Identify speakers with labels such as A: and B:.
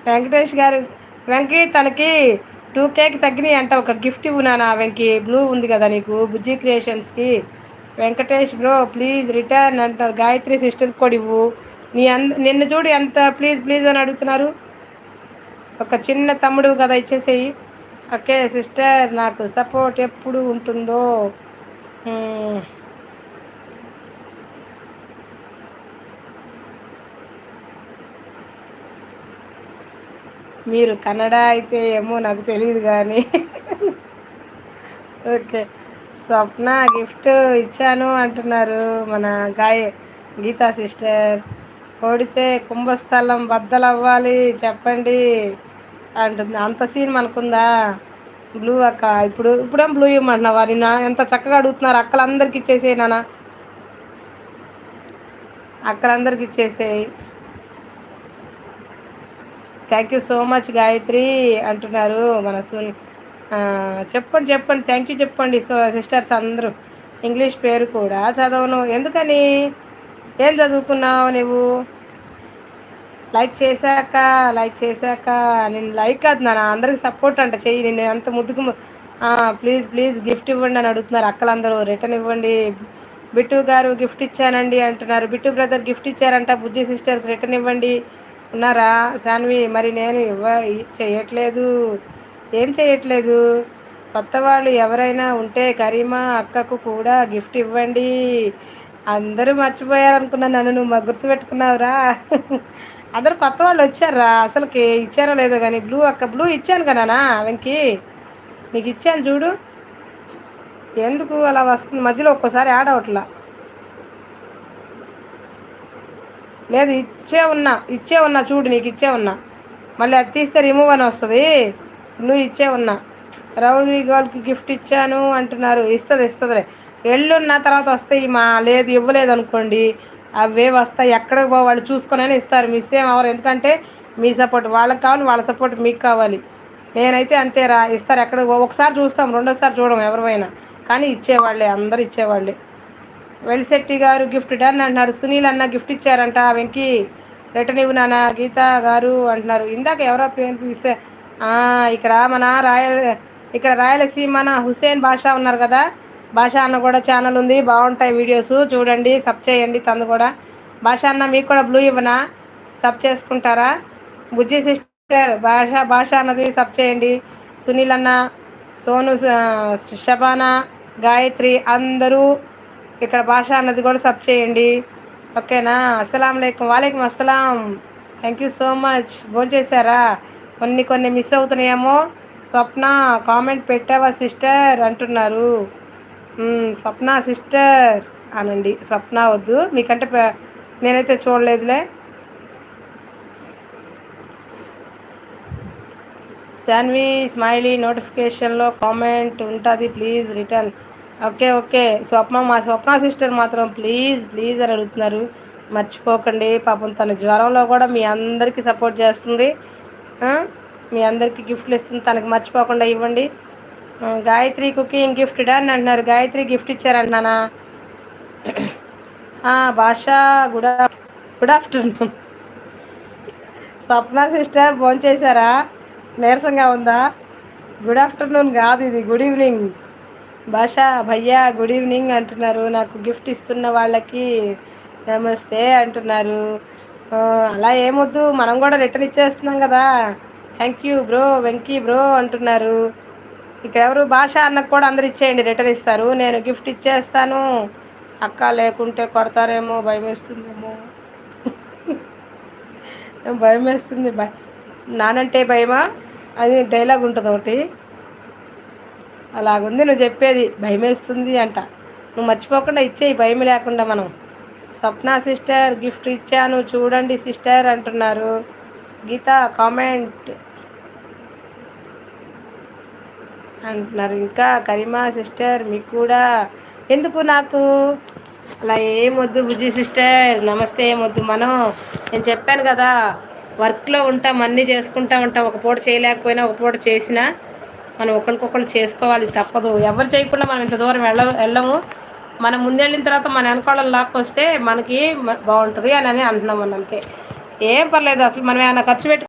A: వెంకటేష్ గారు, వెంకీ తనకి 2Kకి తగ్గినాయి అంట. ఒక గిఫ్ట్ ఇవ్వు నాన్న వెంకీ. బ్లూ ఉంది కదా నీకు బుజ్జి క్రియేషన్స్కి. వెంకటేష్ బ్రో ప్లీజ్ రిటర్న్ అంటారు. గాయత్రి సిస్టర్కి కూడా ఇవ్వు. నిన్ను చూడు ఎంత ప్లీజ్ ప్లీజ్ అని అడుగుతున్నారు. ఒక చిన్న తమ్ముడు కదా ఇచ్చేసేయి. ఓకే సిస్టర్, నాకు సపోర్ట్ ఎప్పుడు ఉంటుందో. మ్మ్. మీరు కన్నడ అయితే ఏమో నాకు తెలియదు కానీ ఓకే. స్వప్న గిఫ్ట్ ఇచ్చాను అంటున్నారు మన గాయ గీతా సిస్టర్. కొడితే కుంభస్థలం బద్దలవ్వాలి చెప్పండి అంటుంది. అంత సీన్ మనకుందా? బ్లూ అక్క, ఇప్పుడేం బ్లూ ఇవ్వమంటున్నావా? నిన్న ఎంత చక్కగా అడుగుతున్నారు. అక్కలందరికి ఇచ్చేసేయి నాన్న, అక్కలందరికి ఇచ్చేసేయి. Thank you so much Gayatri అంటున్నారు మన చెప్పండి చెప్పండి థ్యాంక్ యూ చెప్పండి. సో సిస్టర్స్ అందరూ ఇంగ్లీష్ పేరు కూడా చదవను ఎందుకని? ఏం చదువుకున్నావు నువ్వు? లైక్ చేశాక నేను లైక్ కాదు నాన్న, అందరికి సపోర్ట్ అంట చెయ్యి. నేను అంత ముద్దుకు ప్లీజ్ ప్లీజ్ గిఫ్ట్ ఇవ్వండి అని అడుగుతున్నారు అక్కలందరూ. రిటర్న్ ఇవ్వండి. బిట్టు గారు గిఫ్ట్ ఇచ్చానండి అంటున్నారు. బిట్టు బ్రదర్ గిఫ్ట్ ఇచ్చారంట. బుజ్జి సిస్టర్కి రిటర్న్ ఇవ్వండి. ఉన్నారా శాన్వి? మరి నేను చేయట్లేదు, ఏం చేయట్లేదు. కొత్త వాళ్ళు ఎవరైనా ఉంటే కరీమా అక్కకు కూడా గిఫ్ట్ ఇవ్వండి. అందరూ మర్చిపోయారనుకున్నా నన్ను, నువ్వు గుర్తుపెట్టుకున్నావురా అందరూ కొత్త వాళ్ళు వచ్చారా? అసలుకి ఇచ్చారో లేదో కానీ బ్లూ అక్క బ్లూ ఇచ్చాను కదనా వెంకీ, నీకు ఇచ్చాను చూడు. ఎందుకు అలా వస్తుంది మధ్యలో ఒక్కోసారి యాడ్ అవట్లా? లేదు ఇచ్చే ఉన్నా చూడు, నీకు ఇచ్చే ఉన్నా. మళ్ళీ అది తీస్తే రిమూవ్ అని వస్తుంది. నువ్వు ఇచ్చే ఉన్నా. రౌడీ గర్ల్కి గిఫ్ట్ ఇచ్చాను అంటున్నారు. ఇస్తుందిలే. ఎల్లున్న తర్వాత వస్తాయి. లేదు ఇవ్వలేదు అనుకోండి, అవే వస్తాయి. ఎక్కడికి వాళ్ళు చూసుకొనైనా ఇస్తారు. మిస్ ఏం అవరు. ఎందుకంటే మీ సపోర్ట్ వాళ్ళకి కావాలి, వాళ్ళ సపోర్ట్ మీకు కావాలి. నేనైతే అంతేరా, ఇస్తారు. ఎక్కడికి ఒకసారి చూస్తాం, రెండోసారి చూడడం ఎవరివైనా. కానీ ఇచ్చేవాళ్ళే, అందరు ఇచ్చేవాళ్ళే. వెల్శెట్టి గారు గిఫ్ట్ డన్ అంటున్నారు. సునీల్ అన్న గిఫ్ట్ ఇచ్చారంట వెంకీ. రిటర్న్ ఇవ్వు నాన్న గీతా గారు అంటున్నారు. ఇందాక ఎవరో పేరు పిలిస్తే ఇక్కడ మన ఇక్కడ రాయలసీమన హుసేన్ బాషా ఉన్నారు కదా. బాషా అన్న కూడా ఛానల్ ఉంది, బాగుంటాయి వీడియోస్ చూడండి, సబ్ చేయండి. తను కూడా బాషా అన్న మీకు కూడా బ్లూ ఇవ్వనా? సబ్ చేసుకుంటారా? బుజ్జి సిస్టర్ భాషా అన్నది సబ్ చేయండి. సునీల్ అన్న, సోను, షబానా, గాయత్రి అందరూ ఇక్కడ భాష అన్నది కూడా సబ్ చేయండి. ఓకేనా? అస్సలం వాలేకం అస్సలాం. Thank you so much. భోంచేశారా? కొన్ని మిస్ అవుతున్నాయేమో. స్వప్న కామెంట్ పెట్టావా సిస్టర్ అంటున్నారు. స్వప్న సిస్టర్ అనండి, స్వప్న వద్దు మీకంటే నేనైతే చూడలేదులే. శాన్వి స్మైలీ నోటిఫికేషన్లో కామెంట్ ఉంటుంది ప్లీజ్ రిటర్న్. ఓకే. మా స్వప్న సిస్టర్ మాత్రం ప్లీజ్ ప్లీజ్ అని అడుగుతున్నారు. మర్చిపోకండి. పాపం తన జ్వరంలో కూడా మీ అందరికీ సపోర్ట్ చేస్తుంది, మీ అందరికీ గిఫ్ట్లు ఇస్తుంది. తనకి మర్చిపోకుండా ఇవ్వండి. గాయత్రి కుకింగ్ గిఫ్ట్ డన్ అంటున్నారు. గాయత్రి గిఫ్ట్ ఇచ్చారంటున్నానా? భాషా గుడ్ ఆఫ్టర్నూన్. స్వప్న సిస్టర్ భోంచేశారా? నీరసంగా ఉందా? గుడ్ ఆఫ్టర్నూన్ కాదు, ఇది గుడ్ ఈవినింగ్. భాషా భయ్యా గుడ్ ఈవినింగ్ అంటున్నారు. నాకు గిఫ్ట్ ఇస్తున్న వాళ్ళకి నమస్తే అంటున్నారు. అలా ఏమొద్దు, మనం కూడా రిటర్న్ ఇచ్చేస్తున్నాం కదా. Thank you bro Venky bro అంటున్నారు. ఇక్కడ ఎవరు? భాష అన్నకు కూడా అందరు ఇచ్చేయండి, రిటర్న్ ఇస్తారు. నేను గిఫ్ట్ ఇచ్చేస్తాను అక్క, లేకుంటే కొడతారేమో, భయం వేస్తుందేమో. భయం వేస్తుంది. నానంటే భయమా? అది డైలాగ్ ఉంటుంది ఒకటి, అలాగుంది నువ్వు చెప్పేది. భయం వేస్తుంది అంట. నువ్వు మర్చిపోకుండా ఇచ్చేయి భయం లేకుండా. మనం స్వప్న సిస్టర్ గిఫ్ట్ ఇచ్చాను చూడండి సిస్టర్ అంటున్నారు. గీత కామెంట్ అంటున్నారు. ఇంకా కరీమా సిస్టర్ మీకు కూడా ఎందుకు? నాకు అలా ఏమొద్దు బుజ్జి సిస్టర్, నమస్తే ఏమొద్దు. నేను చెప్పాను కదా, వర్క్లో ఉంటాం, అన్నీ చేసుకుంటూ ఉంటాం. ఒక పూట చేయలేకపోయినా ఒక పూట చేసినా మనం ఒకరికొకరు చేసుకోవాలి, తప్పదు. ఎవరు చేయకుండా మనం ఇంత దూరం వెళ్ళము. మనం ముందెళ్ళిన తర్వాత మన వెనకాలను లాక్కొస్తే మనకి బాగుంటుంది అని అంటున్నాం. అంతే, ఏం పర్లేదు. అసలు మనం ఏమైనా ఖర్చు పెట్టి